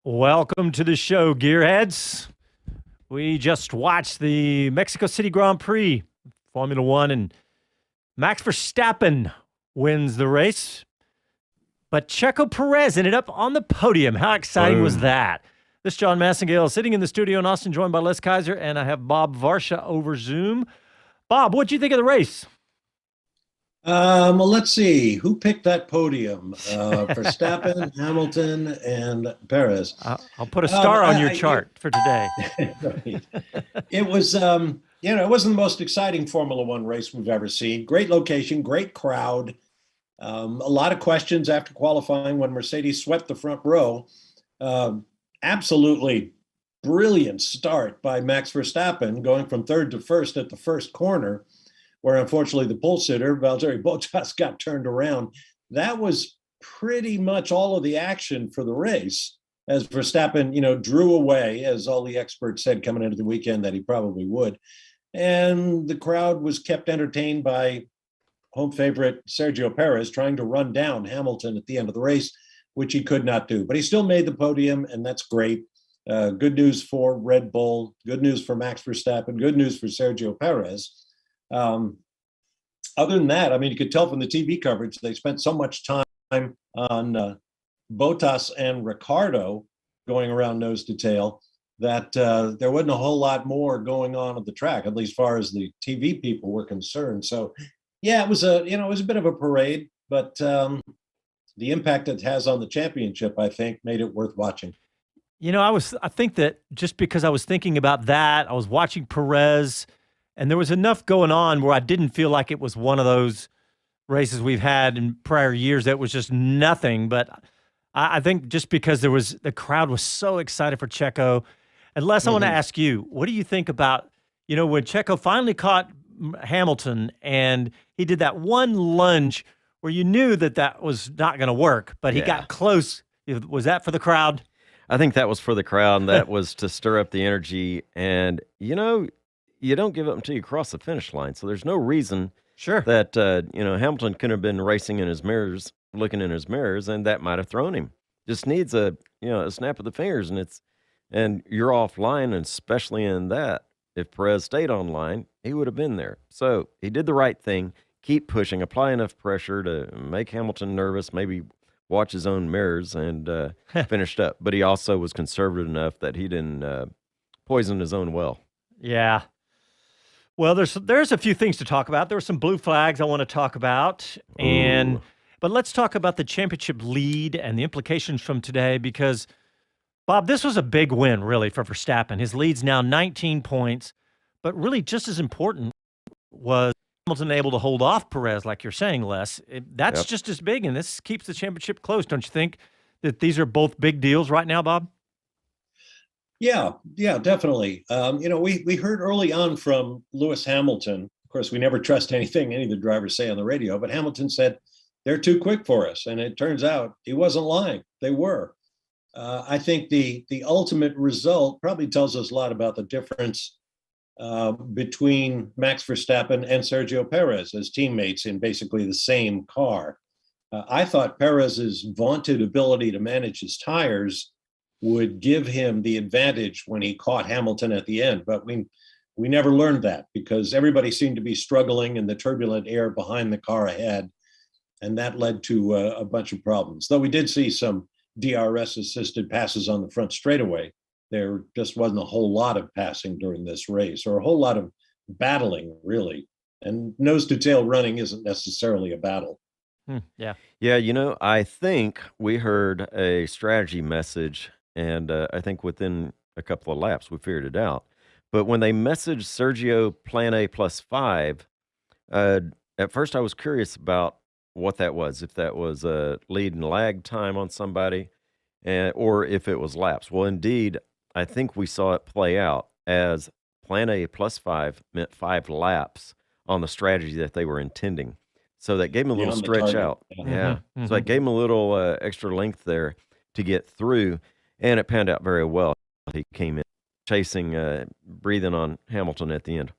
Welcome to the show, Gearheads. We just watched the Mexico City Grand Prix, Formula One, and Max Verstappen wins the race. But Checo Perez ended up on the podium. How exciting was that? This is John Massengale sitting in the studio in Austin, joined by Les Kaiser, and I have Bob Varsha over Zoom. Bob, what do you think of the race? Well, let's see. Who picked that podium? Verstappen, Hamilton, and Perez. I'll put a star on your chart for today. Right. It was, it wasn't the most exciting Formula One race we've ever seen. Great location, great crowd. A lot of questions after qualifying when Mercedes swept the front row. Absolutely brilliant start by Max Verstappen, going from third to first at the first corner, where unfortunately the pole sitter, Valtteri Bottas, got turned around. That was pretty much all of the action for the race, as Verstappen, drew away, as all the experts said coming into the weekend that he probably would. And the crowd was kept entertained by home favorite Sergio Perez trying to run down Hamilton at the end of the race, which he could not do. But he still made the podium, and that's great. Good news for Red Bull, good news for Max Verstappen, good news for Sergio Perez. Other than that, I mean, you could tell from the TV coverage, they spent so much time on Bottas and Ricardo going around nose to tail that there wasn't a whole lot more going on at the track, at least as far as the TV people were concerned. So, yeah, it was a bit of a parade, but the impact it has on the championship, I think, made it worth watching. I think that just because I was thinking about that, I was watching Perez, and there was enough going on where I didn't feel like it was one of those races we've had in prior years that was just nothing. But I think just because the crowd was so excited for Checo. And Les, I want to ask you, what do you think about, when Checo finally caught Hamilton and he did that one lunge where you knew that was not going to work, but he got close. Was that for the crowd? I think that was for the crowd, and that was to stir up the energy. And, you don't give up until you cross the finish line. So there's no reason that, Hamilton couldn't have been racing in his mirrors, looking in his mirrors, and that might have thrown him. Just needs a snap of the fingers, and you're offline, and especially in that. If Perez stayed online, he would have been there. So he did the right thing. Keep pushing, apply enough pressure to make Hamilton nervous, maybe watch his own mirrors, and finished up. But he also was conservative enough that he didn't poison his own well. Yeah. Well, there's a few things to talk about. There were some blue flags I want to talk about, but let's talk about the championship lead and the implications from today, because Bob, this was a big win really for Verstappen. His lead's now 19 points, but really just as important was Hamilton able to hold off Perez, like you're saying, Les. That's just as big, and this keeps the championship close. Don't you think that these are both big deals right now, Bob? Yeah, definitely. We heard early on from Lewis Hamilton. Of course, we never trust anything any of the drivers say on the radio, but Hamilton said they're too quick for us, and it turns out he wasn't lying. They were. I think the ultimate result probably tells us a lot about the difference between Max Verstappen and Sergio Perez as teammates in basically the same car. I thought Perez's vaunted ability to manage his tires would give him the advantage when he caught Hamilton at the end, but we never learned that because everybody seemed to be struggling in the turbulent air behind the car ahead, and that led to a bunch of problems. Though we did see some DRS-assisted passes on the front straightaway, there just wasn't a whole lot of passing during this race, or a whole lot of battling, really. And nose-to-tail running isn't necessarily a battle. Yeah. Yeah, I think we heard a strategy message, and I think within a couple of laps we figured it out. But when they messaged Sergio Plan A +5, at first I was curious about what that was, if that was a lead and lag time on somebody, or if it was laps. Well, indeed, I think we saw it play out as Plan A +5 meant 5 laps on the strategy that they were intending. So that gave him a little stretch out. Yeah. So it gave him a little extra length there to get through, and it panned out very well. He came in chasing, breathing on Hamilton at the end.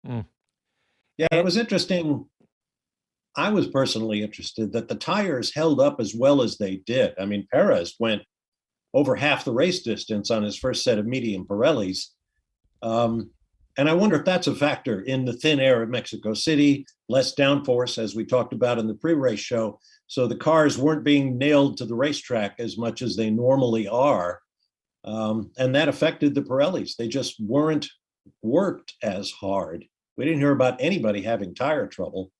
Yeah, it was interesting. I was personally interested that the tires held up as well as they did. I mean, Perez went over half the race distance on his first set of medium Pirellis. And I wonder if that's a factor in the thin air of Mexico City, less downforce, as we talked about in the pre-race show. So the cars weren't being nailed to the racetrack as much as they normally are. And that affected the Pirellis. They just weren't worked as hard. We didn't hear about anybody having tire trouble.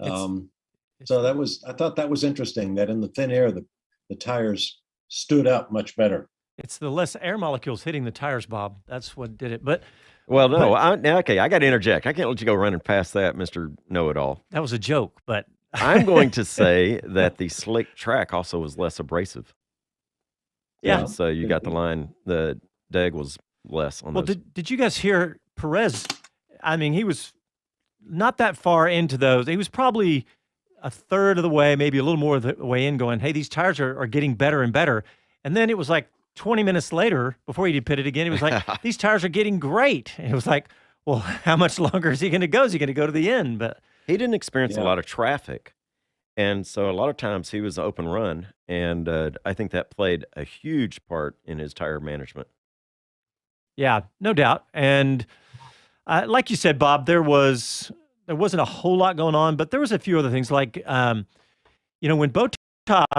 So I thought that was interesting that in the thin air, the tires stood up much better. It's the less air molecules hitting the tires, Bob. That's what did it. But well, no, okay, I got to interject. I can't let you go running past that, Mr. Know-It-All. That was a joke, but I'm going to say that the slick track also was less abrasive. Yeah. So you got the line. The deg was less on those. Well, did you guys hear Perez? I mean, he was not that far into those. He was probably a third of the way, maybe a little more of the way in, going, hey, these tires are getting better and better. And then it was like 20 minutes later, before he pitted again, it was like, these tires are getting great. And it was like, well, how much longer is he going to go? Is he going to go to the end? But he didn't experience a lot of traffic. And so a lot of times he was open run. And I think that played a huge part in his tire management. Yeah, no doubt. And like you said, Bob, there wasn't a whole lot going on, but there was a few other things like, when Bottas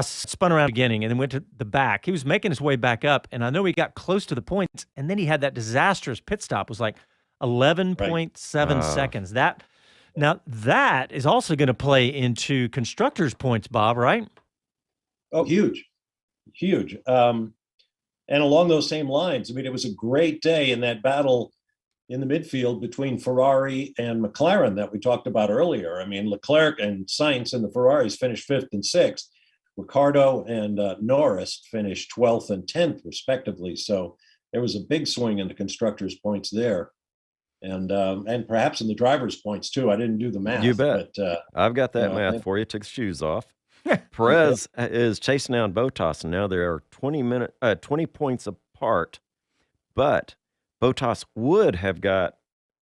spun around the beginning and then went to the back, he was making his way back up. And I know he got close to the points, and then he had that disastrous pit stop. It was like 11.7 seconds. That is also going to play into constructors' points, Bob, right? Oh, huge. And along those same lines, I mean, it was a great day in that battle in the midfield between Ferrari and McLaren that we talked about earlier. I mean, Leclerc and Sainz and the Ferraris finished 5th and 6th. Ricardo and Norris finished 12th and 10th, respectively. So there was a big swing in the constructors' points there. And perhaps in the drivers' points, too. I didn't do the math. You bet. But, I've got that math for you. Took the shoes off. Perez is chasing down Bottas, and now they are 20 points apart. But Bottas would have got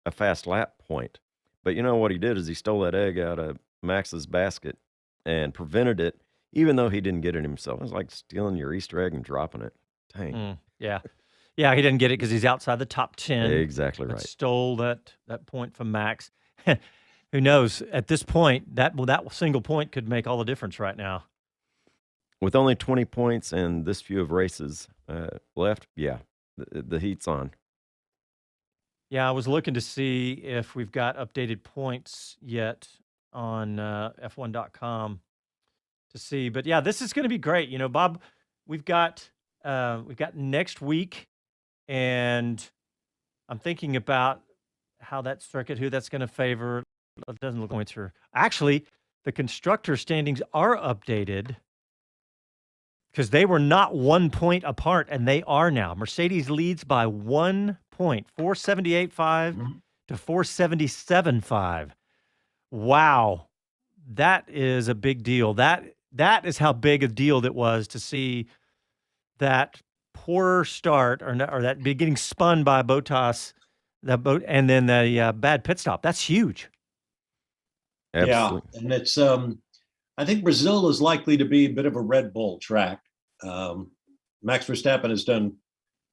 a fast lap point. But you know what he did is he stole that egg out of Max's basket and prevented it, even though he didn't get it himself. It was like stealing your Easter egg and dropping it. Dang. Yeah. Yeah, he didn't get it because he's outside the top 10. Exactly right. Stole that point from Max. Who knows? At this point, that single point could make all the difference right now. With only 20 points and this few of races left, yeah, the heat's on. Yeah, I was looking to see if we've got updated points yet on F1.com to see. But yeah, this is going to be great. You know, Bob, we've got next week, and I'm thinking about how that circuit, who that's going to favor. It doesn't look points for. Actually, the constructor standings are updated because they were not 1 point apart, and they are now. Mercedes leads by 1 point, 478.5 to 477.5. Wow, that is a big deal. That is how big a deal that was to see that poor start or that getting spun by Bottas, and then the bad pit stop. That's huge. Absolutely. Yeah, and it's I think Brazil is likely to be a bit of a Red Bull track. Max Verstappen has done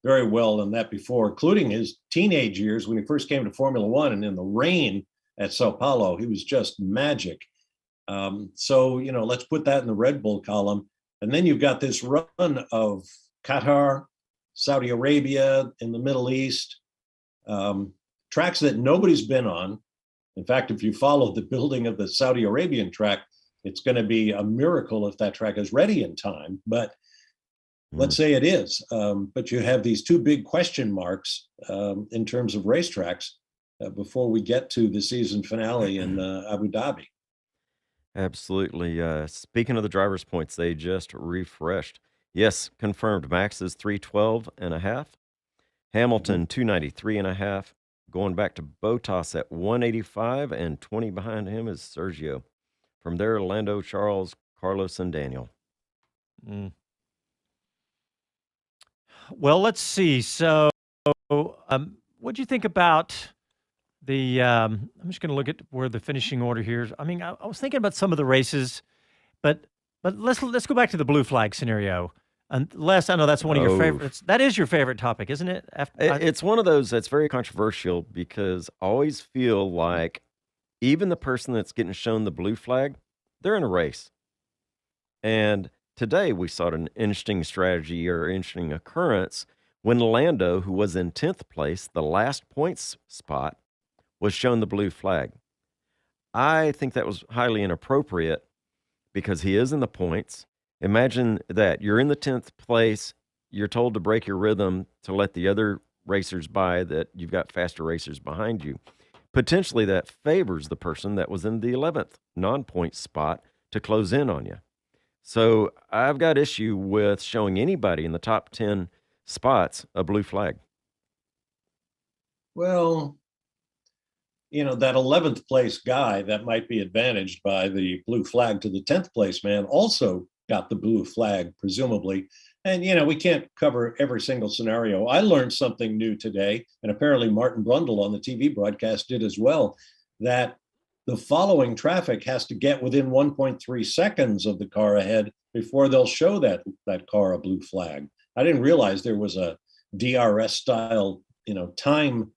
very well in that before, including his teenage years when he first came to Formula One, and in the rain at Sao Paulo, he was just magic. So, let's put that in the Red Bull column. And then you've got this run of Qatar, Saudi Arabia, in the Middle East, tracks that nobody's been on. In fact, if you follow the building of the Saudi Arabian track, it's going to be a miracle if that track is ready in time. But let's say it is. But you have these two big question marks in terms of racetracks before we get to the season finale in Abu Dhabi. Absolutely. Speaking of the driver's points, they just refreshed. Yes, confirmed. Max is 312.5. Hamilton 293.5. Going back to Bottas at 185, and 20 behind him is Sergio. From there, Lando, Charles, Carlos, and Daniel. Well, let's see. So, what do you think about the? I'm just going to look at where the finishing order here is. I mean, I was thinking about some of the races, but let's go back to the blue flag scenario. Unless I know that's one of your Oh, favorites. That is your favorite topic, isn't it? it's one of those that's very controversial because I always feel like even the person that's getting shown the blue flag, they're in a race. And today we saw an interesting strategy or interesting occurrence when Lando, who was in 10th place, the last points spot, was shown the blue flag. I think that was highly inappropriate because he is in the points. Imagine that you're in the 10th place, you're told to break your rhythm to let the other racers by, that you've got faster racers behind you. Potentially that favors the person that was in the 11th non-point spot to close in on you. So I've got issue with showing anybody in the top 10 spots a blue flag. Well, that 11th place guy that might be advantaged by the blue flag to the 10th place man also got the blue flag, presumably. And, we can't cover every single scenario. I learned something new today, and apparently Martin Brundle on the TV broadcast did as well, that the following traffic has to get within 1.3 seconds of the car ahead before they'll show that car a blue flag. I didn't realize there was a DRS style, time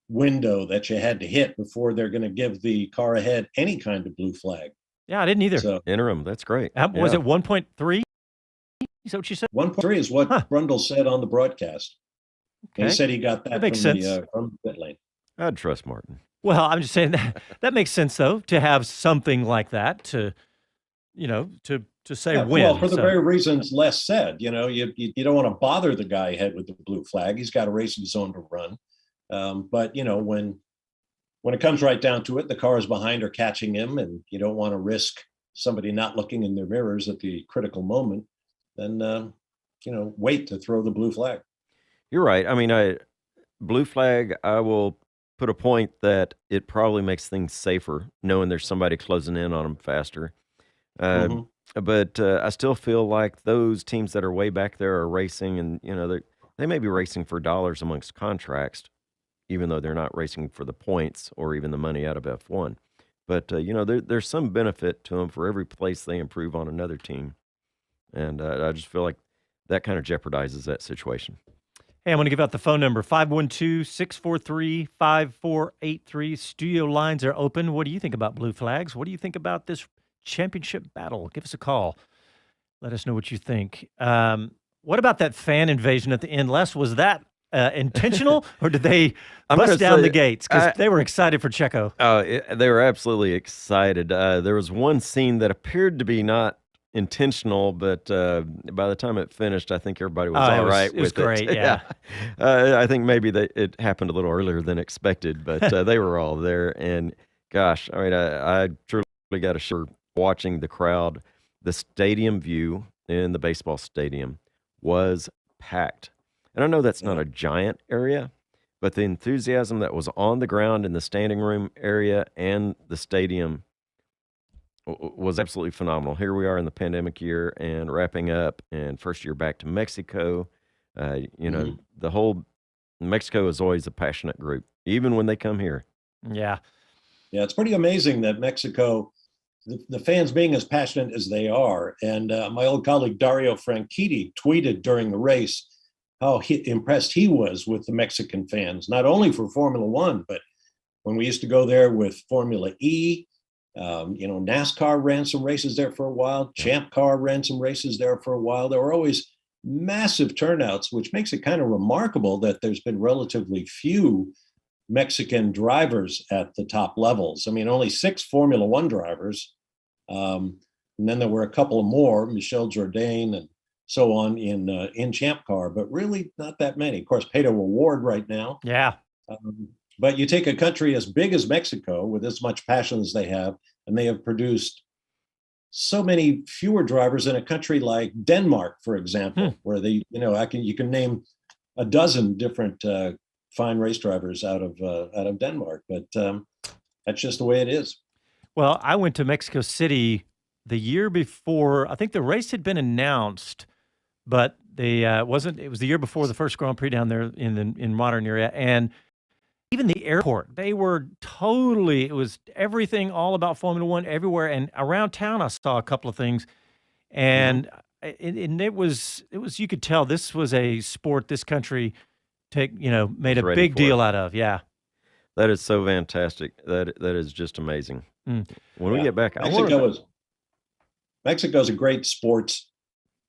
window that you had to hit before they're going to give the car ahead any kind of blue flag. Yeah, I didn't either. So Interim, that's great. Was it 1.3? Is that what you said? 1.3 is what Brundle said on the broadcast. Okay. He said he got that That makes from sense. from the pit lane. I'd trust Martin. Well, I'm just saying that makes sense though, to have something like that to say Yeah, when. well, for the very reasons Les said, you don't want to bother the guy ahead with the blue flag. He's got a racing zone to run. But when it comes right down to it, the cars behind are catching him, and you don't want to risk somebody not looking in their mirrors at the critical moment. Then wait to throw the blue flag. You're right. I mean, blue flag, I will put a point that it probably makes things safer knowing there's somebody closing in on them faster. But I still feel like those teams that are way back there are racing, and they may be racing for dollars amongst contracts, even though they're not racing for the points or even the money out of F1. But there's some benefit to them for every place they improve on another team, and I just feel like that kind of jeopardizes that situation. Hey, I'm going to give out the phone number, 512-643-5483. Studio lines are open. What do you think about blue flags? What do you think about this championship battle? Give us a call. Let us know what you think. What about that fan invasion at the end? Les, was that intentional, or did they bust down the gates? Because they were excited for Checo. They were absolutely excited. There was one scene that appeared to be not intentional, but by the time it finished, I think everybody was all right with it. It was great, yeah. I think maybe it happened a little earlier than expected, but they were all there. And gosh, I mean, I truly got a sure watching the crowd. The stadium view in the baseball stadium was packed. And I know that's not a giant area, but the enthusiasm that was on the ground in the standing room area and the stadium was absolutely phenomenal. Here we are in the pandemic year and wrapping up, and first year back to Mexico. The whole Mexico is always a passionate group, even when they come here. Yeah. Yeah, it's pretty amazing that Mexico, the fans being as passionate as they are. And my old colleague Dario Franchitti tweeted during the race how impressed he was with the Mexican fans, not only for Formula One, but when we used to go there with Formula E. NASCAR ran some races there for a while. Champ Car ran some races there for a while. There were always massive turnouts, which makes it kind of remarkable that there's been relatively few Mexican drivers at the top levels. I mean, only 6 Formula One drivers. And then there were a couple more, Michel Jourdain and so on in Champ Car, but really not that many. Of course, Pato O'Ward right now. Yeah. But you take a country as big as Mexico with as much passion as they have, and they have produced so many fewer drivers in a country like Denmark, for example, where they, you can name a dozen different fine race drivers out of Denmark, but that's just the way it is. Well, I went to Mexico City the year before. I think the race had been announced, but it was the year before the first Grand Prix down there in modern area, and even the airport, it was everything all about Formula One everywhere. And around town, I saw a couple of things. And and it was you could tell this was a sport this country made Was a ready big for deal it. out of. Yeah. That is so fantastic. That is just amazing. Mm. When we Yeah. get back, Mexico's a great sports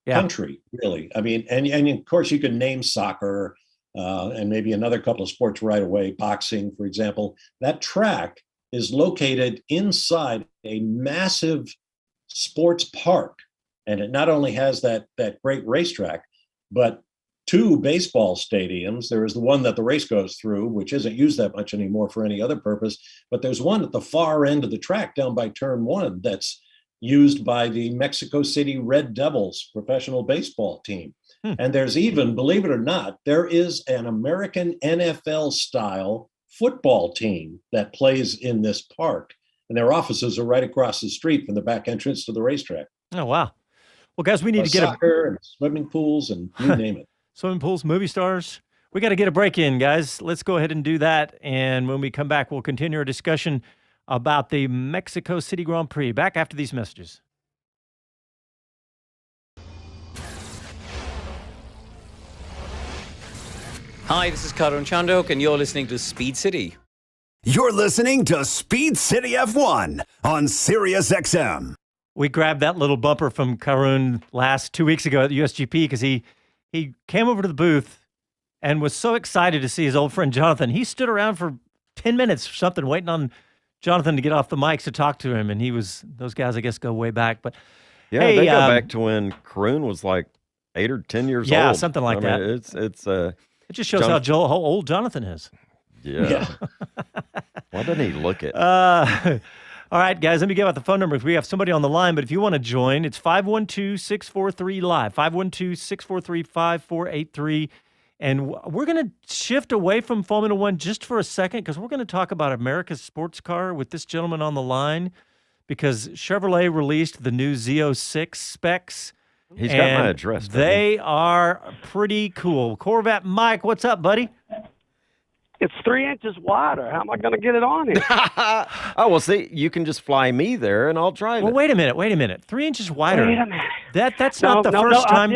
Yeah. country, really. I mean, and of course you can name soccer and maybe another couple of sports right away, boxing, for example. That track is located inside a massive sports park. And it not only has that great racetrack, but two baseball stadiums. There is the one that the race goes through, which isn't used that much anymore for any other purpose. But there's one at the far end of the track down by turn one that's used by the Mexico City Red Devils professional baseball team. And there's even, believe it or not, there is an American NFL style football team that plays in this park. And their offices are right across the street from the back entrance to the racetrack. Oh, wow. Well, guys, we need to get soccer and swimming pools and you name it. Swimming pools, movie stars. We got to get a break in, guys. Let's go ahead and do that. And when we come back, we'll continue our discussion about the Mexico City Grand Prix. Back after these messages. Hi, this is Karun Chandok, and you're listening to Speed City. You're listening to Speed City F1 on Sirius XM. We grabbed that little bumper from Karun 2 weeks ago at the USGP because he came over to the booth and was so excited to see his old friend Jonathan. He stood around for 10 minutes or something waiting on Jonathan to get off the mics to talk to him. And those guys, I guess, go way back. But yeah, hey, they go back to when Karun was like 8 or 10 years old. Yeah, something like that. It just shows how old Jonathan is. Yeah. Why doesn't he look it? All right, guys, let me give out the phone number. If we have somebody on the line, but if you want to join, it's 512-643-LIVE, 512-643-5483. And we're going to shift away from Formula One just for a second because we're going to talk about America's sports car with this gentleman on the line because Chevrolet released the new Z06 specs. He's got my address. They are pretty cool. Corvette Mike, what's up, buddy? It's 3 inches wider. How am I going to get it on here? Oh, well, see, you can just fly me there and I'll drive Well, it. wait a minute. 3 inches wider. Wait a minute. That's not the first time.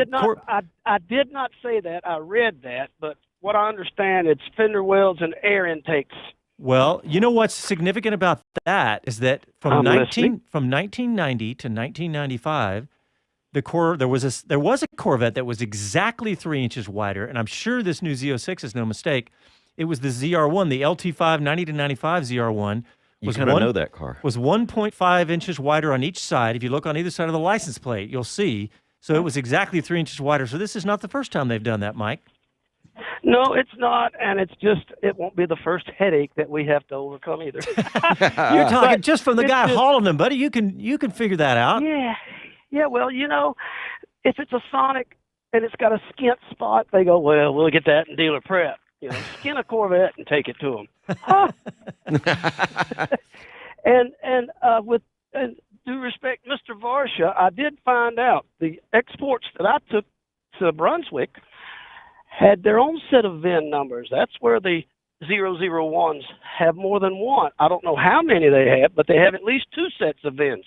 I did not say that. I read that, but what I understand, it's fender wells and air intakes. Well, you know what's significant about that is that from 1990 to 1995, there was a Corvette that was exactly 3 inches wider, and I'm sure this new Z06 is no mistake. It was the ZR1, the LT5 90 to 95 ZR1. You kind of know that car. Was 1.5 inches wider on each side. If you look on either side of the license plate, you'll see. So it was exactly 3 inches wider. So this is not the first time they've done that, Mike. No, it's not, and it won't be the first headache that we have to overcome either. You're talking just from the guy hauling them, buddy. You can figure that out. Yeah. Well, if it's a Sonic and it's got a skint spot, they go, well, we'll get that in dealer prep. Skin a Corvette and take it to them. And with due respect, Mr. Varsha, I did find out the exports that I took to Brunswick had their own set of VIN numbers. That's where the 001s have more than one. I don't know how many they have, but they have at least two sets of VINs.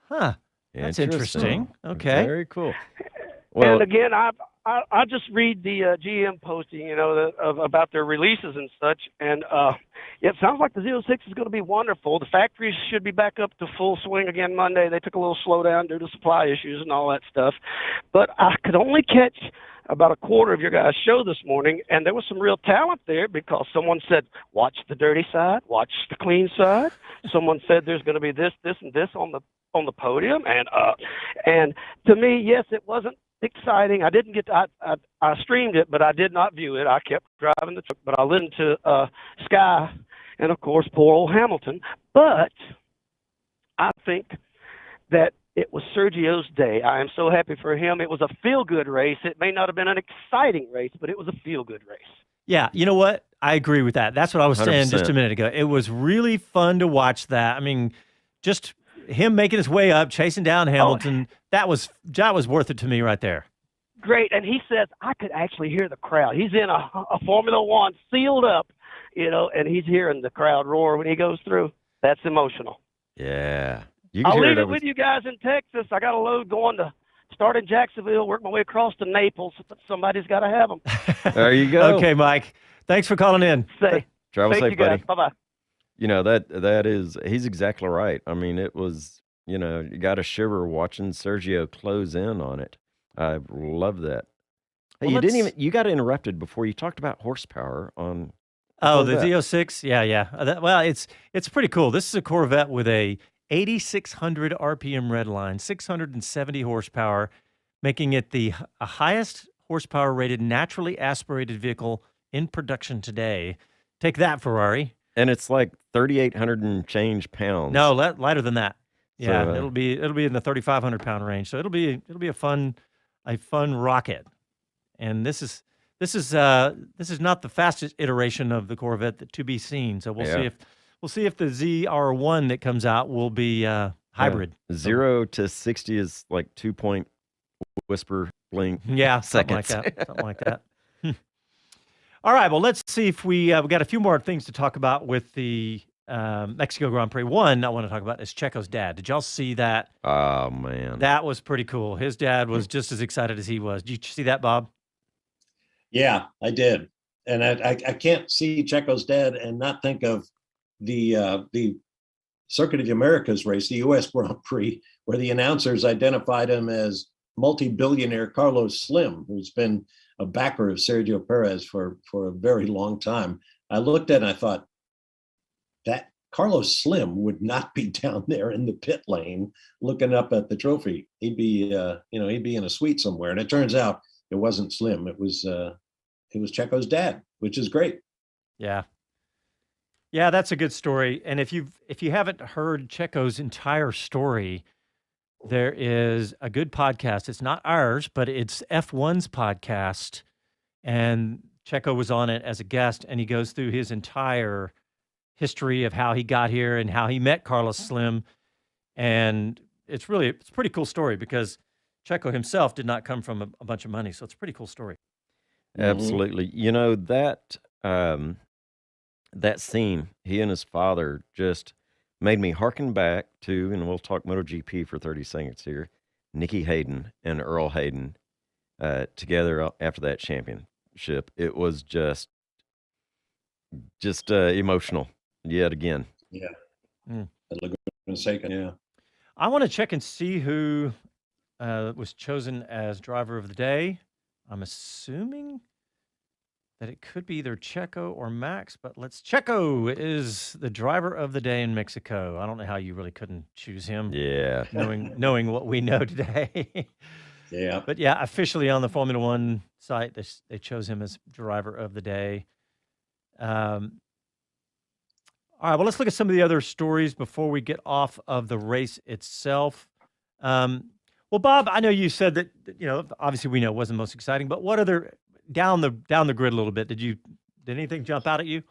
Huh. That's interesting. Okay. Very cool. Well, and again, I just read the GM posting, about their releases and such, and it sounds like the 06 is going to be wonderful. The factories should be back up to full swing again Monday. They took a little slowdown due to supply issues and all that stuff, but I could only catch about a quarter of your guys' show this morning, and there was some real talent there because someone said, watch the dirty side, watch the clean side. Someone said there's going to be this, and this on the podium, and to me, yes, it wasn't exciting. I didn't get to, I streamed it, but I did not view it. I kept driving the truck, but I listened to Sky and, of course, poor old Hamilton. But I think that it was Sergio's day. I am so happy for him. It was a feel-good race. It may not have been an exciting race, but it was a feel-good race. Yeah, you know what? I agree with that. That's what I was saying just a minute ago. It was really fun to watch that. I mean, just him making his way up, chasing down Hamilton, that was worth it to me right there. Great, and he says, I could actually hear the crowd. He's in a Formula One sealed up, and he's hearing the crowd roar when he goes through. That's emotional. Yeah. I'll leave it with you guys in Texas. I got a load going to start in Jacksonville, work my way across to Naples. But somebody's got to have them. There you go. Okay, Mike. Thanks for calling in. Travel Thank safe, you guys. buddy. Bye-bye. You know, that is, he's exactly right. I mean, it was, you know, you got a shiver watching Sergio close in on it. I love that. Hey, Well, you got interrupted before you talked about horsepower on. Oh, the Corvette. Z06? Yeah. Well, it's pretty cool. This is a Corvette with a 8,600 RPM redline, 670 horsepower, making it the highest horsepower rated naturally aspirated vehicle in production today. Take that, Ferrari. And it's like 3,800 and change pounds. No, lighter than that. Yeah, So, it'll be in the 3,500 pound range. So it'll be a fun rocket. And this is not the fastest iteration of the Corvette to be seen. So we'll see if the ZR1 that comes out will be hybrid. 0 to 60 is like 2 whisper blink. Yeah, seconds. something like that. All right, well, let's see if we got a few more things to talk about with the Mexico Grand Prix. One I want to talk about is Checo's dad. Did y'all see that? Oh, man. That was pretty cool. His dad was just as excited as he was. Did you see that, Bob? Yeah, I did. And I can't see Checo's dad and not think of the Circuit of the Americas race, the U.S. Grand Prix, where the announcers identified him as multi-billionaire Carlos Slim, who's been a backer of Sergio Perez for a very long time. I looked at it and I thought, that Carlos Slim would not be down there in the pit lane looking up at the trophy. He'd be in a suite somewhere. And it turns out it wasn't Slim. It was Checo's dad, which is great. Yeah. Yeah, that's a good story. And if you haven't heard Checo's entire story, there is a good podcast. It's not ours, but it's F1's podcast. And Checo was on it as a guest, and he goes through his entire history of how he got here and how he met Carlos Slim. And it's a pretty cool story because Checo himself did not come from a bunch of money. So it's a pretty cool story. Absolutely. You know, that scene, he and his father, just made me harken back to, and we'll talk MotoGP for 30 seconds here, Nicky Hayden and Earl Hayden together after that championship. It was just emotional yet again. Yeah. Mm. Yeah. I want to check and see who was chosen as driver of the day. I'm assuming that it could be either Checo or Max, but Checo is the driver of the day in Mexico. I don't know how you really couldn't choose him. Yeah. Knowing what we know today. Yeah. But yeah, officially on the Formula One site, they chose him as driver of the day. All right, well, let's look at some of the other stories before we get off of the race itself. Well, Bob, I know you said that, obviously we know it wasn't most exciting, but what other down the grid a little bit, did anything jump out at you?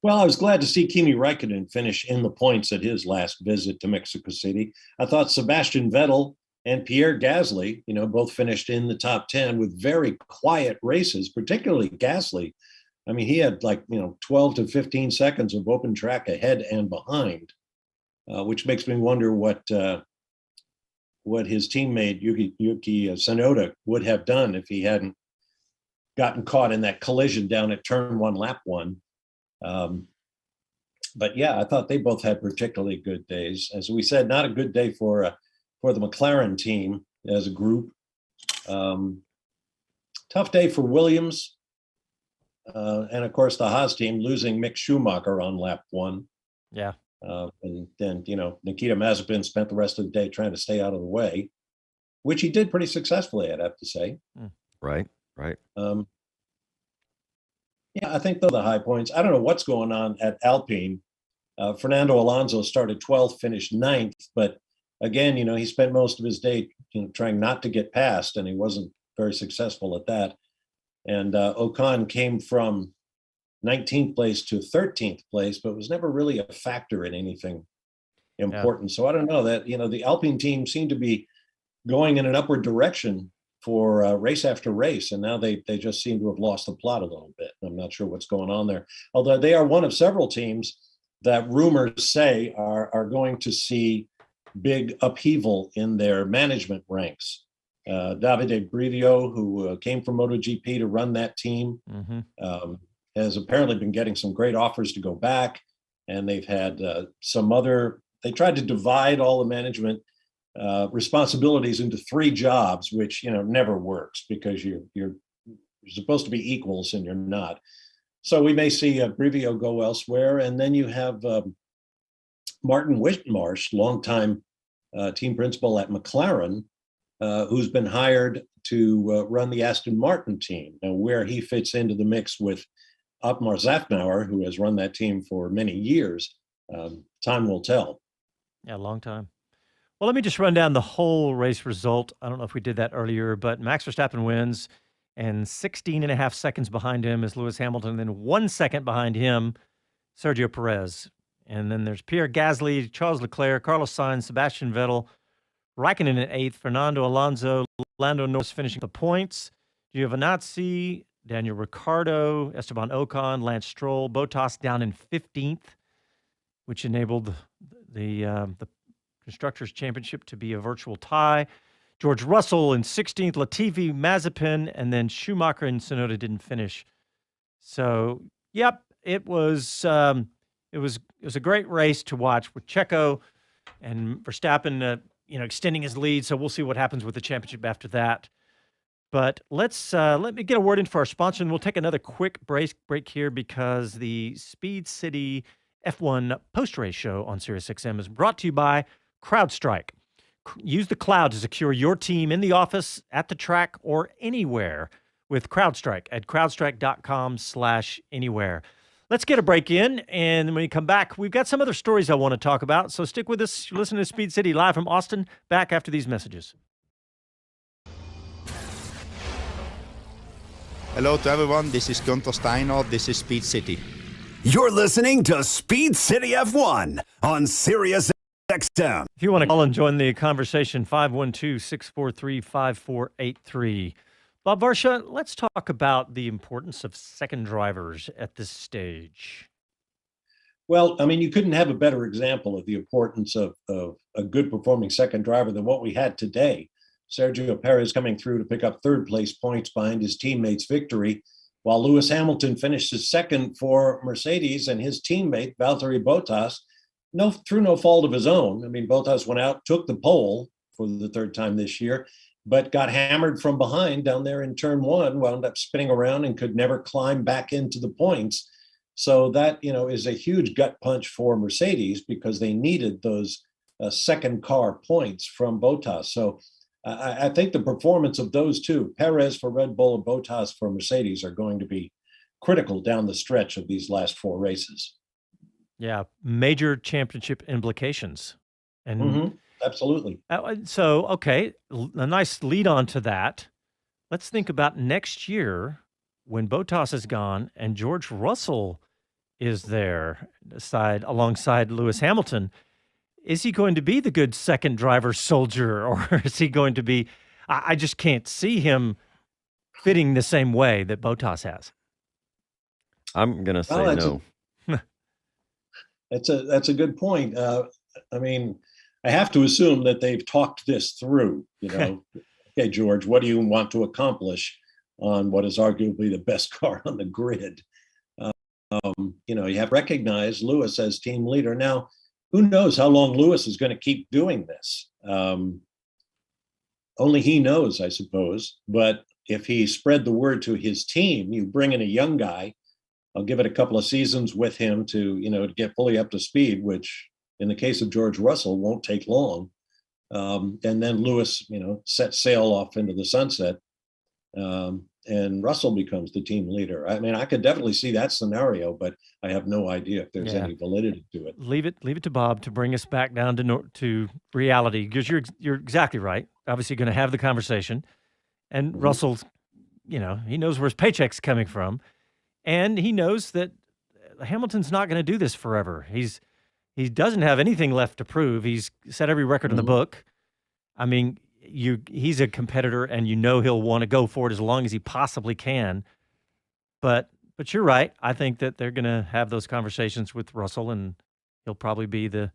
Well, I was glad to see Kimi Räikkönen finish in the points at his last visit to Mexico City. I thought Sebastian Vettel and Pierre Gasly, both finished in the top 10 with very quiet races, particularly Gasly. I mean, he had 12 to 15 seconds of open track ahead and behind, which makes me wonder what his teammate Yuki Tsunoda would have done if he hadn't gotten caught in that collision down at turn 1, lap 1. But yeah, I thought they both had particularly good days. As we said, not a good day for the McLaren team as a group. Tough day for Williams. And of course, the Haas team losing Mick Schumacher on lap 1. Yeah. And then, Nikita Mazepin spent the rest of the day trying to stay out of the way, which he did pretty successfully, I'd have to say. Right. Yeah, I think those are the high points. I don't know what's going on at Alpine. Fernando Alonso started 12th, finished 9th, but again, he spent most of his day, trying not to get past, and he wasn't very successful at that. And Ocon came from 19th place to 13th place, but was never really a factor in anything important. Yeah. So I don't know that, the Alpine team seemed to be going in an upward direction for race after race. And now they just seem to have lost the plot a little bit. I'm not sure what's going on there. Although they are one of several teams that rumors say are going to see big upheaval in their management ranks. Davide Brivio, who came from MotoGP to run that team, has apparently been getting some great offers to go back. And they've had they tried to divide all the management responsibilities into 3 jobs, which, never works because you're supposed to be equals and you're not. So we may see Brivio go elsewhere. And then you have Martin Whitmarsh, longtime team principal at McLaren, who's been hired to run the Aston Martin team. Now, where he fits into the mix with Otmar Zafnauer, who has run that team for many years, time will tell. Yeah, long time. Well, let me just run down the whole race result. I don't know if we did that earlier, but Max Verstappen wins, and 16 and a half seconds behind him is Lewis Hamilton, and then 1 second behind him, Sergio Perez. And then there's Pierre Gasly, Charles Leclerc, Carlos Sainz, Sebastian Vettel, Raikkonen in 8th, Fernando Alonso, Lando Norris finishing the points, Giovinazzi, Daniel Ricciardo, Esteban Ocon, Lance Stroll, Bottas down in 15th, which enabled the Constructors' Championship to be a virtual tie. George Russell in 16th, Latifi, Mazepin, and then Schumacher and Tsunoda didn't finish. So, yep, it was a great race to watch with Checo and Verstappen, extending his lead. So we'll see what happens with the championship after that. But let me get a word in for our sponsor, and we'll take another quick break here because the Speed City F1 post-race show on SiriusXM is brought to you by CrowdStrike. Use the cloud to secure your team in the office, at the track, or anywhere with CrowdStrike at crowdstrike.com/anywhere. Let's get a break in, and when we come back, we've got some other stories I want to talk about. So stick with us. You're listening to Speed City live from Austin. Back after these messages. Hello to everyone. This is Gunther Steiner. This is Speed City. You're listening to Speed City F1 on SiriusXM. If you want to call and join the conversation, 512-643-5483. Bob Varsha, let's talk about the importance of second drivers at this stage. Well, I mean, you couldn't have a better example of the importance of a good performing second driver than what we had today. Sergio Perez coming through to pick up 3rd place points behind his teammate's victory, while Lewis Hamilton finished his 2nd for Mercedes, and his teammate, Valtteri Bottas, through no fault of his own. I mean, Bottas went out, took the pole for the 3rd time this year, but got hammered from behind down there in turn 1, wound up spinning around and could never climb back into the points. So that, is a huge gut punch for Mercedes because they needed those second car points from Bottas. So I think the performance of those two, Perez for Red Bull and Bottas for Mercedes, are going to be critical down the stretch of these last 4 races. Yeah, major championship implications. And absolutely. So, okay, a nice lead on to that. Let's think about next year when Bottas is gone and George Russell is there alongside Lewis Hamilton. Is he going to be the good second driver soldier, or is he going to be? I just can't see him fitting the same way that Bottas has. I'm gonna say no. That's a good point. I mean, I have to assume that they've talked this through. Okay, George, what do you want to accomplish on what is arguably the best car on the grid? You have recognized Lewis as team leader. Now, who knows how long Lewis is going to keep doing this? Only he knows, I suppose. But if he spread the word to his team, you bring in a young guy. I'll give it a couple of seasons with him to get fully up to speed, which in the case of George Russell won't take long. And then Lewis, sets sail off into the sunset. And Russell becomes the team leader. I mean, I could definitely see that scenario, but I have no idea if there's any validity to it. Leave it to Bob to bring us back down to reality, because you're exactly right. Obviously, going to have the conversation, and Russell's, he knows where his paycheck's coming from, and he knows that Hamilton's not going to do this forever. He doesn't have anything left to prove. He's set every record in the book. I mean, he's a competitor, and he'll want to go for it as long as he possibly can. But you're right. I think that they're going to have those conversations with Russell, and he'll probably be the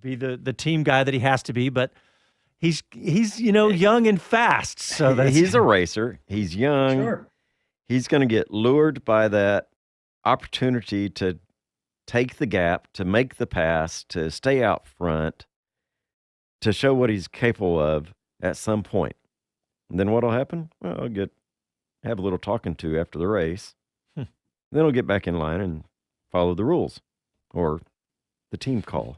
be the team guy that he has to be, but he's young and fast. So he's a racer. He's young. Sure. He's going to get lured by that opportunity to take the gap, to make the pass, to stay out front, to show what he's capable of at some point. And then what'll happen? Well, I'll have a little talking to after the race. Then he'll get back in line and follow the rules or the team call.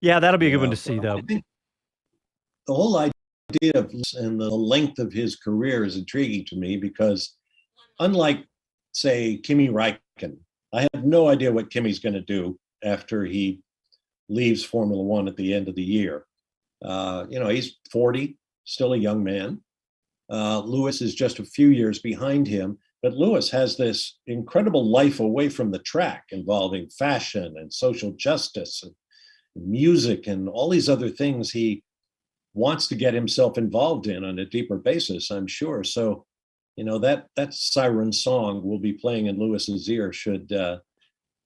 Yeah, that'll be a good one to see, though. I think the whole idea of and the length of his career is intriguing to me because, unlike, say, Kimi Räikkönen, I have no idea what Kimi's going to do after he leaves Formula One at the end of the year. He's 40, still a young man. Lewis is just a few years behind him, but Lewis has this incredible life away from the track involving fashion and social justice and music and all these other things he wants to get himself involved in on a deeper basis, I'm sure. So, that siren song will be playing in Lewis's ear should the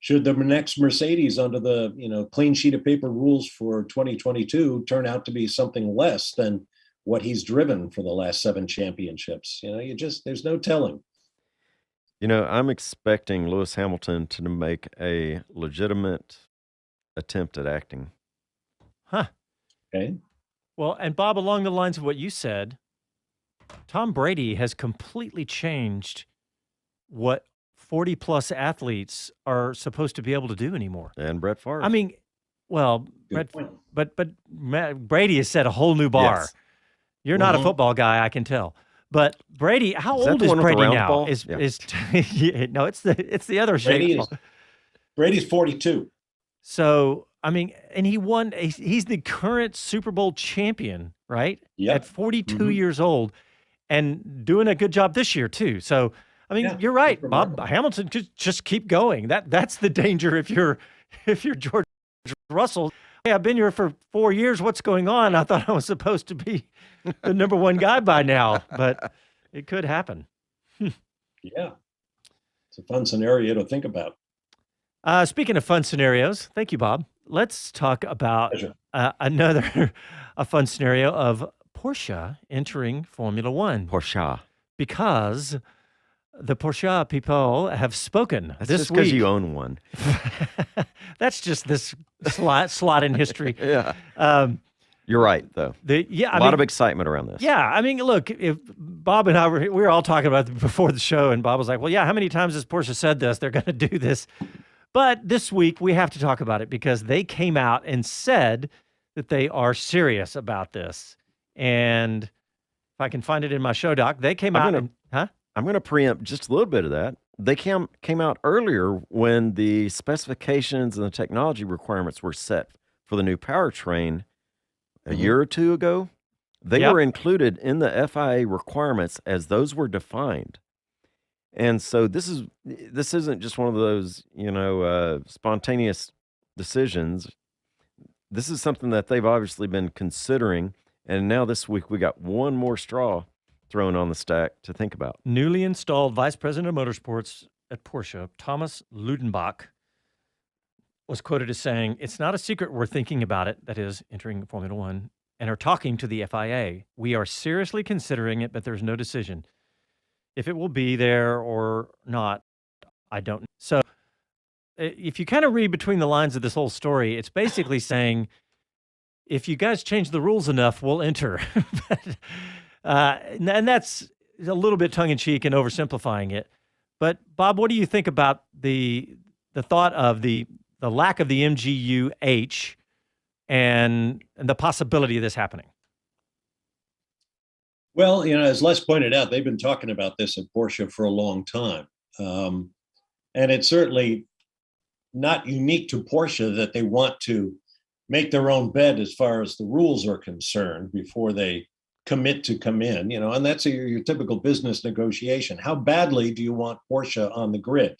next Mercedes under the, clean sheet of paper rules for 2022 turn out to be something less than what he's driven for the last 7 championships. There's no telling. I'm expecting Lewis Hamilton to make a legitimate attempt at acting. Huh. Okay. Well, and Bob, along the lines of what you said, Tom Brady has completely changed what 40-plus athletes are supposed to be able to do anymore. And Brett Favre. I mean, well, but Brady has set a whole new bar. Yes. You're not a football guy, I can tell. But Brady, how old is Brady now? Ball? No, it's the other shape. Brady's 42. So, I mean, and he won. He's the current Super Bowl champion, right? Yeah. At 42 years old, and doing a good job this year too. So, I mean, you're right, Bob. Hamilton, just keep going. That's the danger if you're George Russell. Hey, I've been here for 4 years. What's going on? I thought I was supposed to be the number one guy by now, but it could happen. Yeah. It's a fun scenario to think about. Speaking of fun scenarios, thank you, Bob. Let's talk about another fun scenario of Porsche entering Formula One. Porsche. Because the Porsche people have spoken That's this just week. because you own one. That's just this slot in history. Yeah. You're right, though. A lot of excitement around this. Yeah, I mean, look, if Bob and I we were all talking about it before the show, and Bob was like, well, yeah, how many times has Porsche said this? They're going to do this. But this week, we have to talk about it because they came out and said that they are serious about this. And if I can find it in my show doc, they came out I'm going to preempt just a little bit of that. They came out earlier when the specifications and the technology requirements were set for the new powertrain a year or two ago. They were included in the FIA requirements as those were defined. And so this isn't just one of those, spontaneous decisions. This is something that they've obviously been considering. And now this week we got one more straw thrown on the stack to think about. Newly installed Vice President of Motorsports at Porsche, Thomas Ludenbach, was quoted as saying, "It's not a secret we're thinking about it," that is, entering Formula One, "and are talking to the FIA. We are seriously considering it, but there's no decision. If it will be there or not, I don't know." So if you kind of read between the lines of this whole story, it's basically saying, if you guys change the rules enough, we'll enter. And that's a little bit tongue-in-cheek and oversimplifying it. But, Bob, what do you think about the thought of the lack of the MGU-H and the possibility of this happening? Well, as Les pointed out, they've been talking about this at Porsche for a long time. And it's certainly not unique to Porsche that they want to make their own bed as far as the rules are concerned before they commit to come in, and that's your typical business negotiation. How badly do you want Porsche on the grid?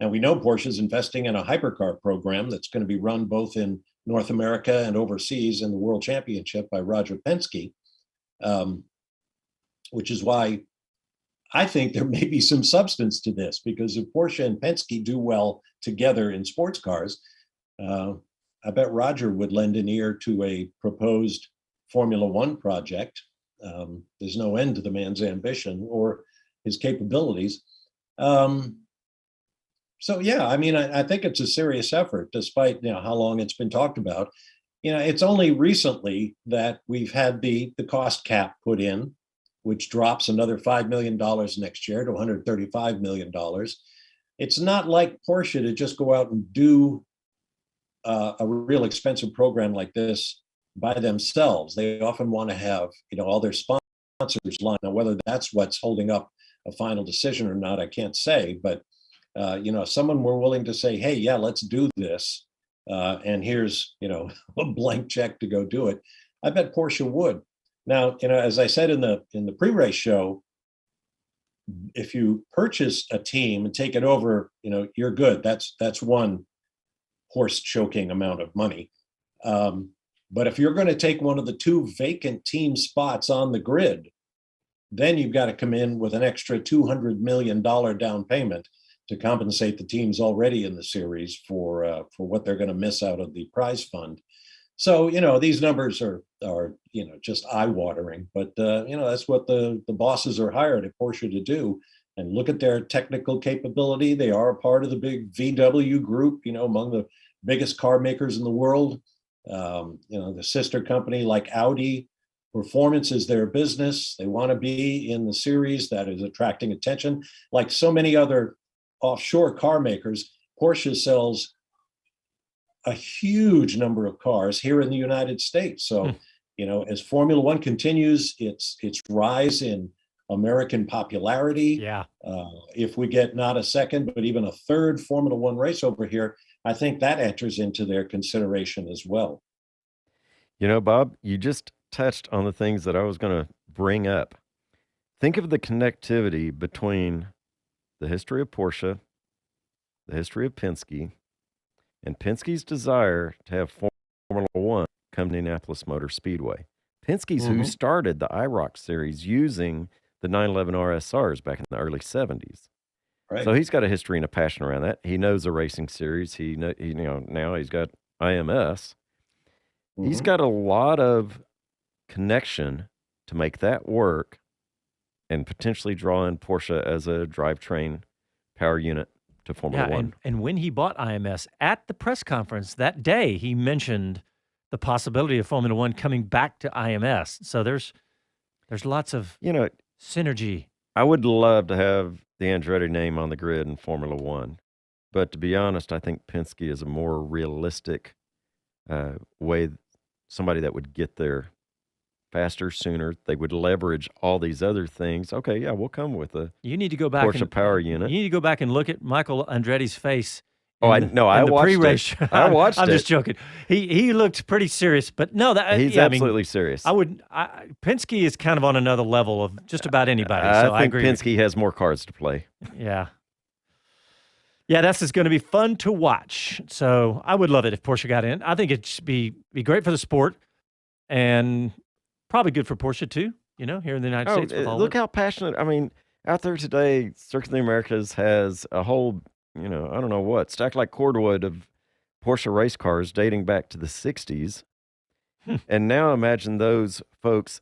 And we know Porsche is investing in a hypercar program that's going to be run both in North America and overseas in the World Championship by Roger Penske, which is why I think there may be some substance to this, because if Porsche and Penske do well together in sports cars, I bet Roger would lend an ear to a proposed Formula One project. There's no end to the man's ambition or his capabilities. So yeah, I mean, I think it's a serious effort, despite how long it's been talked about. It's only recently that we've had the cost cap put in, which drops another $5 million next year to $135 million. It's not like Porsche to just go out and do a real expensive program like this by themselves. They often want to have, all their sponsors lined. Now, whether that's what's holding up a final decision or not, I can't say. But if someone were willing to say, "Hey, yeah, let's do this," and here's a blank check to go do it, I bet Porsche would. Now, as I said in the pre-race show, if you purchase a team and take it over, you're good. That's one horse choking amount of money. But if you're going to take one of the two vacant team spots on the grid, then you've got to come in with an extra $200 million down payment to compensate the teams already in the series for what they're going to miss out of the prize fund. So, these numbers are just eye-watering, but, that's what the bosses are hired at Porsche to do. And look at their technical capability. They are a part of the big VW group, among the biggest car makers in the world. The sister company like Audi, performance is their business. They want to be in the series that is attracting attention. Like so many other offshore car makers, Porsche sells a huge number of cars here in the United States. So, as Formula One continues its rise in American popularity, if we get not a second, but even a third Formula One race over here, I think that enters into their consideration as well. Bob, you just touched on the things that I was going to bring up. Think of the connectivity between the history of Porsche, the history of Penske, and Penske's desire to have Formula One come to Indianapolis Motor Speedway. Penske's who started the IROC series using the 911 RSRs back in the early 70s. Right. So he's got a history and a passion around that. He knows the racing series. Now he's got IMS. He's got a lot of connection to make that work and potentially draw in Porsche as a drivetrain power unit to Formula One. And when he bought IMS at the press conference that day, he mentioned the possibility of Formula One coming back to IMS. So there's lots of synergy. I would love to have the Andretti name on the grid in Formula One, but to be honest, I think Penske is a more realistic way. Somebody that would get there faster, sooner. They would leverage all these other things. Okay, yeah, we'll come with a you need to go back Porsche power unit. You need to go back and look at Michael Andretti's face. I watched pre-race. it. I watched I'm it. just joking. He looked pretty serious, but no, he's absolutely serious. Penske is kind of on another level of just about anybody. I So think I agree. Penske has more cards to play. Yeah. Yeah, this is going to be fun to watch. So I would love it if Porsche got in. I think it'd be great for the sport and probably good for Porsche too, here in the United States. With all Look how passionate. I mean, out there today, Circuit of the Americas has a whole, I don't know what, stacked like cordwood of Porsche race cars dating back to the 60s. And now imagine those folks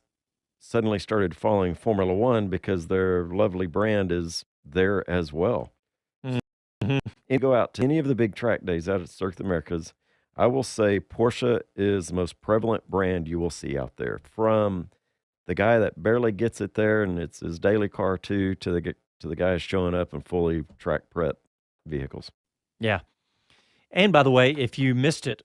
suddenly started following Formula One because their lovely brand is there as well. And go out to any of the big track days out at Circuit of the Americas, I will say Porsche is the most prevalent brand you will see out there. From the guy that barely gets it there and it's his daily car to the guys showing up in fully track prep vehicles. Yeah. And by the way, if you missed it,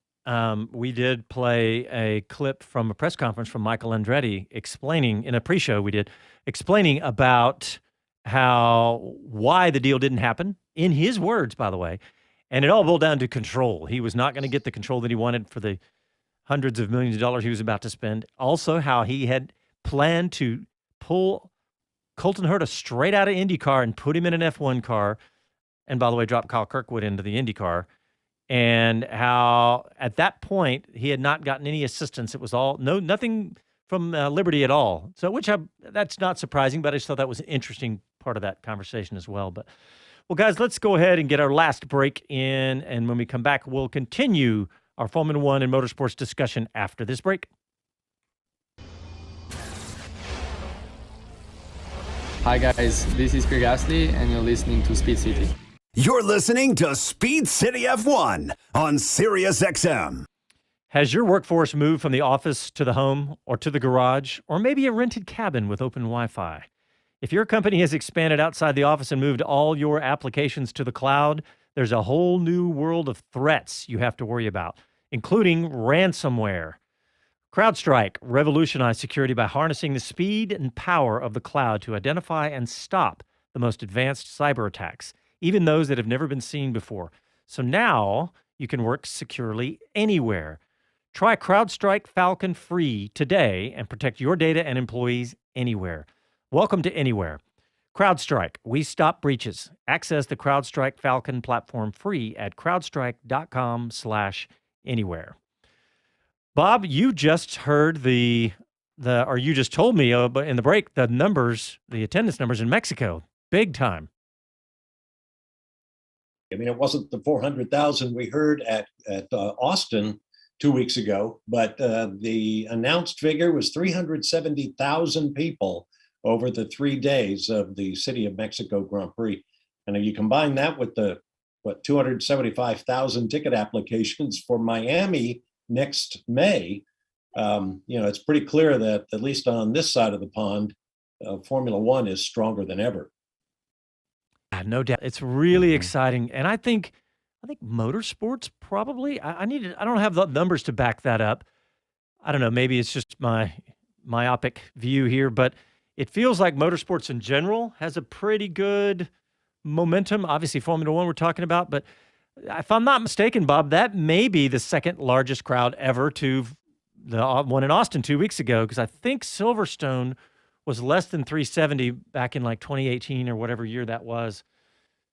we did play a clip from a press conference from Michael Andretti explaining, in a pre-show we did, explaining about why the deal didn't happen, in his words, by the way. And it all boiled down to control. He was not going to get the control that he wanted for the hundreds of millions of dollars he was about to spend. Also, how he had planned to pull Colton Herta straight out of IndyCar and put him in an F1 car. And by the way, drop Kyle Kirkwood into the IndyCar. And how at that point he had not gotten any assistance. It was nothing from Liberty at all. So, that's not surprising, but I just thought that was an interesting part of that conversation as well. But Well, guys, let's go ahead and get our last break in. And when we come back, we'll continue our Formula One and motorsports discussion after this break. Hi guys, this is Pierre Gasly and you're listening to Speed City. You're listening to Speed City F1 on Sirius XM. Has your workforce moved from the office to the home or to the garage or maybe a rented cabin with open Wi-Fi? If your company has expanded outside the office and moved all your applications to the cloud, there's a whole new world of threats you have to worry about, including ransomware. CrowdStrike revolutionized security by harnessing the speed and power of the cloud to identify and stop the most advanced cyber attacks, even those that have never been seen before. So now you can work securely anywhere. Try CrowdStrike Falcon free today and protect your data and employees anywhere. Welcome to Anywhere. CrowdStrike, we stop breaches. Access the CrowdStrike Falcon platform free at crowdstrike.com/anywhere. Bob, you just heard you just told me in the break, the attendance numbers in Mexico, big time. I mean, it wasn't the 400,000 we heard at Austin 2 weeks ago, but the announced figure was 370,000 people over the 3 days of the City of Mexico Grand Prix. And if you combine that with the 275,000 ticket applications for Miami next May, it's pretty clear that at least on this side of the pond, Formula One is stronger than ever. No doubt. It's really exciting. And I think motorsports probably, I don't have the numbers to back that up. I don't know, maybe it's just my myopic view here, but it feels like motorsports in general has a pretty good momentum. Obviously, Formula One we're talking about, but if I'm not mistaken, Bob, that may be the second largest crowd ever to the one in Austin 2 weeks ago, because I think Silverstone was less than 370 back in like 2018 or whatever year that was.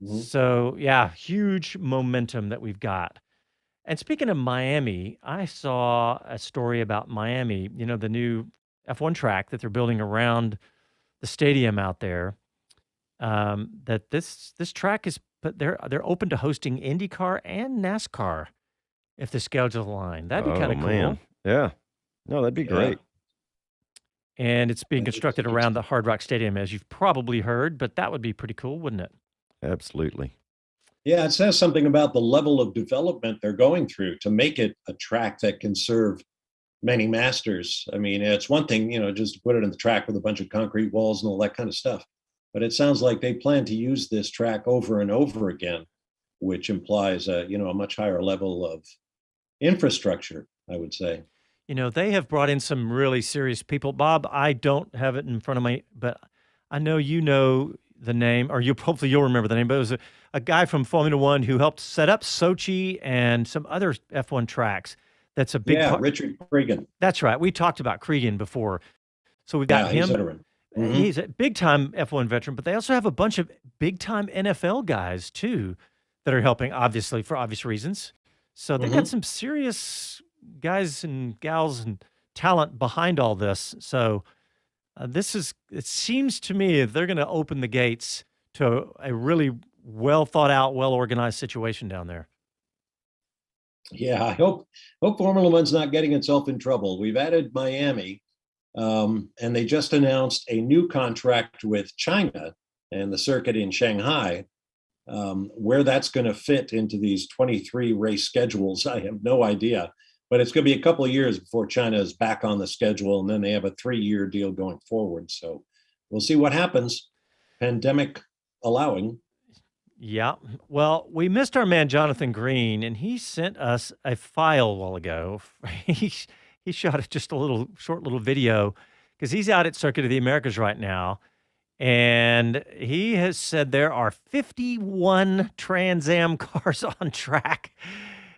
Mm-hmm. So, yeah, huge momentum that we've got. And speaking of Miami, I saw a story about Miami, the new F1 track that they're building around the stadium out there, that this track is, but they're open to hosting IndyCar and NASCAR if the schedules align. That'd be kind of cool. Man. Yeah. No, that'd be great. And it's being constructed around the Hard Rock Stadium, as you've probably heard, but that would be pretty cool, wouldn't it? Absolutely. Yeah, it says something about the level of development they're going through to make it a track that can serve many masters. I mean, it's one thing, just to put it in the track with a bunch of concrete walls and all that kind of stuff. But it sounds like they plan to use this track over and over again, which implies a much higher level of infrastructure, I would say. They have brought in some really serious people. Bob, I don't have it in front of me, but I know you know the name, or hopefully you'll remember the name, but it was a guy from Formula One who helped set up Sochi and some other F1 tracks. That's a big part. Richard Cregan. That's right. We talked about Cregan before. So we've got him. He's a veteran. Mm-hmm. He's a big-time F1 veteran, but they also have a bunch of big-time NFL guys, too, that are helping, obviously, for obvious reasons. So they've got some serious guys and gals and talent behind all this. So it seems to me that they're going to open the gates to a really well-thought-out, well-organized situation down there. Yeah, I hope Formula One's not getting itself in trouble. We've added Miami, and they just announced a new contract with China and the circuit in Shanghai. Where that's going to fit into these 23 race schedules, I have no idea. But it's going to be a couple of years before China is back on the schedule, and then they have a 3-year deal going forward. So we'll see what happens, pandemic allowing. Yeah. Well, we missed our man, Jonathan Green, and he sent us a file a while ago. He shot just a short little video because he's out at Circuit of the Americas right now. And he has said there are 51 Trans Am cars on track.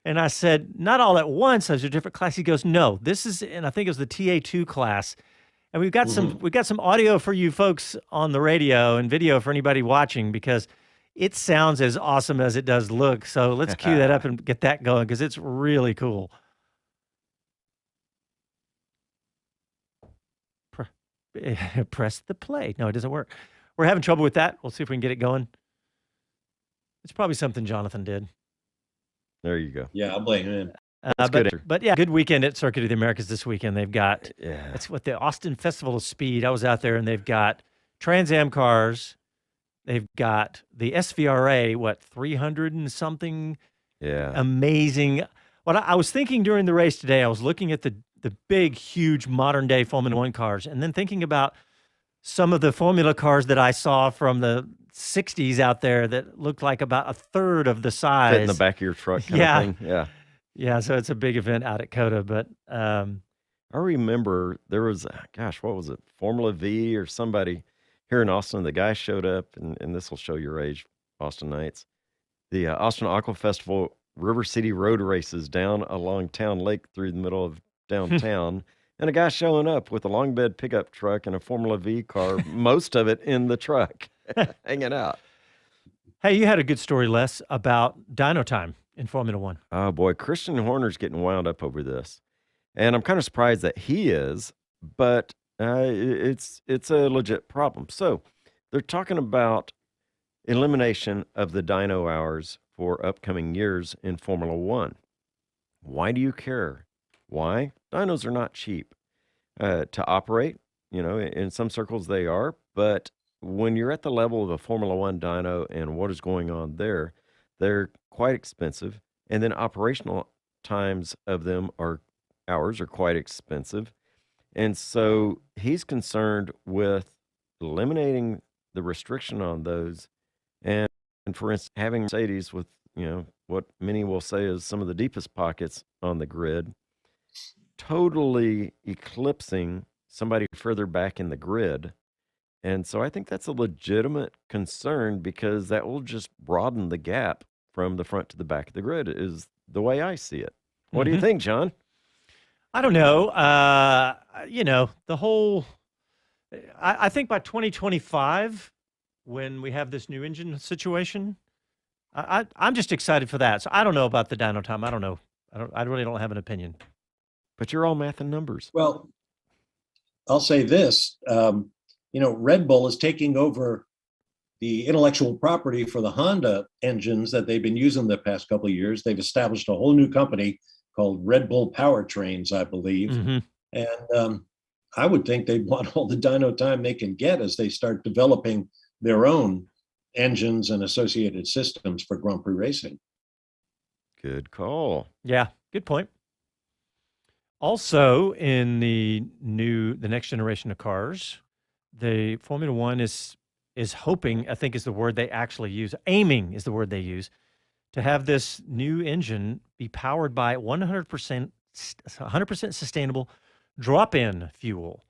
And I said, not all at once, those are different classes. He goes, no, this is, and I think it was the TA2 class. And we've got some audio for you folks on the radio and video for anybody watching, because it sounds as awesome as it does look. So let's cue that up and get that going, because it's really cool. Press the play. No, it doesn't work. We're having trouble with that. We'll see if we can get it going. It's probably something Jonathan did. There you go. Yeah, I'll blame him. That's good. But yeah, good weekend at Circuit of the Americas this weekend. They've got, Yeah. it's what the Austin Festival of Speed. I was out there and they've got Trans Am cars. They've got the SVRA, 300 and something. Yeah. Amazing. What I was thinking during the race today, I was looking at the big, huge modern day Formula One cars and then thinking about some of the Formula cars that I saw from the 60s out there that looked like about a third of the size. Fit in the back of your truck kind Yeah. of thing. Yeah. Yeah, so it's a big event out at COTA, but I remember there was, what was it? Formula V or somebody here in Austin. The guy showed up, and this will show your age, Austin Nights. The Austin Aqua Festival River City Road races down along Town Lake through the middle of downtown. And a guy showing up with a long bed pickup truck and a Formula V car, most of it in the truck, hanging out. Hey, you had a good story, Les, about dyno time in Formula One. Oh, boy. Christian Horner's getting wound up over this. And I'm kind of surprised that he is, but it's a legit problem. So they're talking about elimination of the dyno hours for upcoming years in Formula One. Why do you care? Why? Dynos are not cheap to operate. You know, in some circles they are, but when you're at the level of a Formula One dyno and what is going on there, they're quite expensive. And then operational times of them hours are quite expensive. And so he's concerned with eliminating the restriction on those. And for instance, having Mercedes with, what many will say is some of the deepest pockets on the grid, totally eclipsing somebody further back in the grid. And so I think that's a legitimate concern because that will just broaden the gap from the front to the back of the grid is the way I see it. What do you think, John? I don't know. The whole, I think by 2025, when we have this new engine situation, I'm just excited for that. So I don't know about the dyno time. I don't know. I really don't have an opinion. But you're all math and numbers. Well, I'll say this, Red Bull is taking over the intellectual property for the Honda engines that they've been using the past couple of years. They've established a whole new company called Red Bull Powertrains, I believe. Mm-hmm. And I would think they want all the dyno time they can get as they start developing their own engines and associated systems for Grand Prix racing. Good call. Yeah, good point. Also, in the next generation of cars, the Formula One is hoping, I think is the word they actually use, aiming is the word they use, to have this new engine be powered by 100% sustainable drop-in fuel,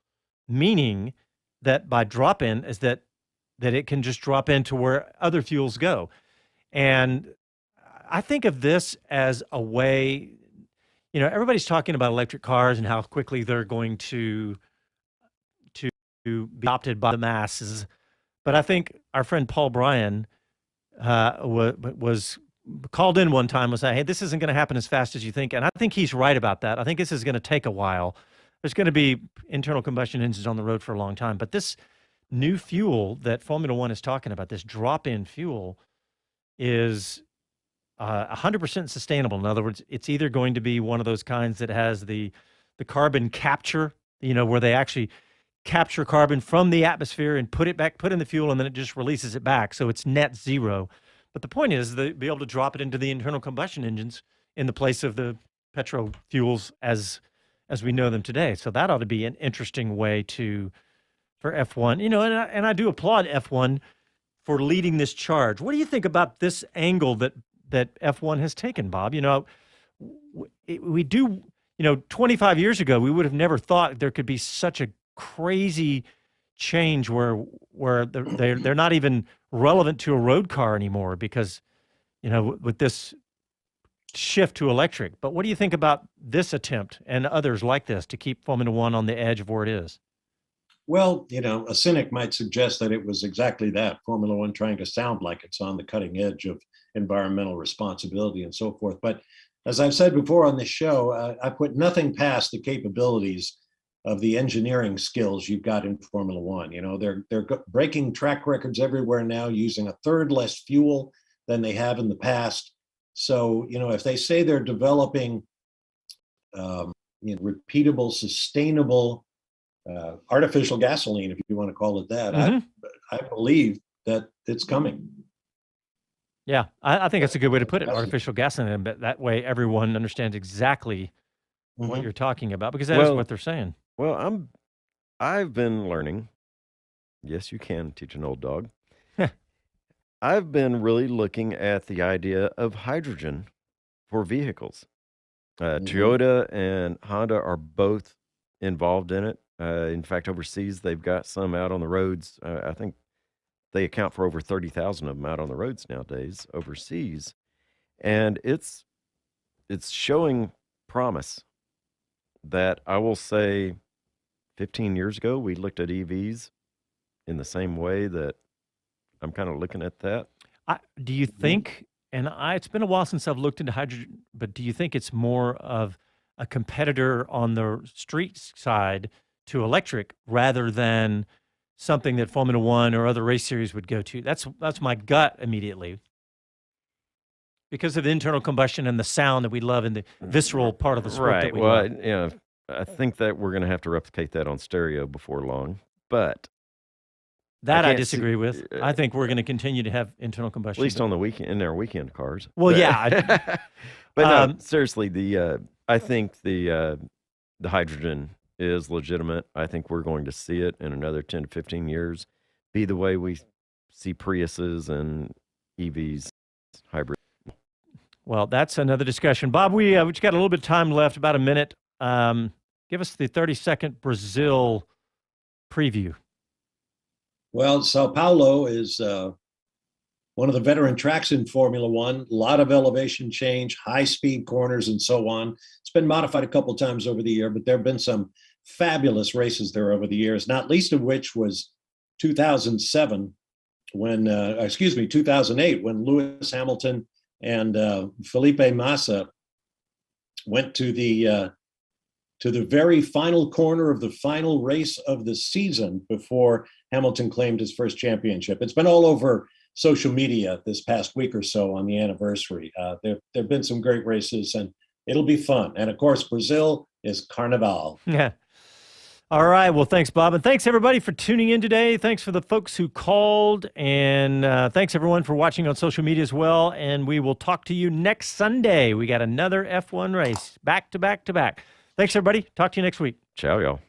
meaning that by drop-in is that it can just drop into where other fuels go. And I think of this as a way, everybody's talking about electric cars and how quickly they're going to be adopted by the masses. But I think our friend Paul Bryan was called in one time and said, hey, this isn't going to happen as fast as you think. And I think he's right about that. I think this is going to take a while. There's going to be internal combustion engines on the road for a long time. But this new fuel that Formula One is talking about, this drop-in fuel, is 100% sustainable. In other words, it's either going to be one of those kinds that has the carbon capture, where they actually capture carbon from the atmosphere and put in the fuel, and then it just releases it back. So it's net zero. But the point is to be able to drop it into the internal combustion engines in the place of the petro fuels as we know them today. So that ought to be an interesting way for F1. And I do applaud F1 for leading this charge. What do you think about this angle that F1 has taken, Bob? We do, 25 years ago, we would have never thought there could be such a crazy change where they're not even relevant to a road car anymore because, with this shift to electric. But what do you think about this attempt and others like this to keep Formula One on the edge of where it is? Well, a cynic might suggest that it was exactly that, Formula One trying to sound like it's on the cutting edge of environmental responsibility and so forth. But as I've said before on this show, I put nothing past the capabilities of the engineering skills you've got in Formula One. They're breaking track records everywhere now, using a third less fuel than they have in the past. So, if they say they're developing repeatable, sustainable artificial gasoline, if you want to call it that, I believe that it's coming. Yeah, I think that's a good way to put it, artificial gasoline, but that way everyone understands exactly what you're talking about, because that is what they're saying. Well, I've been learning. Yes, you can teach an old dog. I've been really looking at the idea of hydrogen for vehicles. Toyota and Honda are both involved in it. In fact, overseas, they've got some out on the roads. I think they account for over 30,000 of them out on the roads nowadays overseas. And it's showing promise that I will say 15 years ago, we looked at EVs in the same way that I'm kind of looking at that. Do you think, and it's been a while since I've looked into hydrogen, but do you think it's more of a competitor on the street side to electric rather than something that Formula One or other race series would go to? That's my gut immediately, because of the internal combustion and the sound that we love in the visceral part of the sport that we love. Well, I think that we're going to have to replicate that on stereo before long, but that I disagree with. I think we're going to continue to have internal combustion. At least on the weekend, in our weekend cars. Well, yeah. But no, seriously, I think the hydrogen is legitimate. I think we're going to see it in another 10 to 15 years be the way we see Priuses and EVs, hybrid. Well, that's another discussion. Bob, we just got a little bit of time left, about a minute. Give us the 30-second Brazil preview. Well, Sao Paulo is one of the veteran tracks in Formula One. A lot of elevation change, high-speed corners, and so on. It's been modified a couple of times over the year, but there have been some fabulous races there over the years, not least of which was 2008, when Lewis Hamilton and Felipe Massa went to the very final corner of the final race of the season before Hamilton claimed his first championship. It's been all over social media this past week or so on the anniversary. There have been some great races, and it'll be fun. And, of course, Brazil is Carnival. Yeah. All right. Well, thanks, Bob. And thanks, everybody, for tuning in today. Thanks for the folks who called. And thanks, everyone, for watching on social media as well. And we will talk to you next Sunday. We got another F1 race back to back to back. Thanks, everybody. Talk to you next week. Ciao, y'all.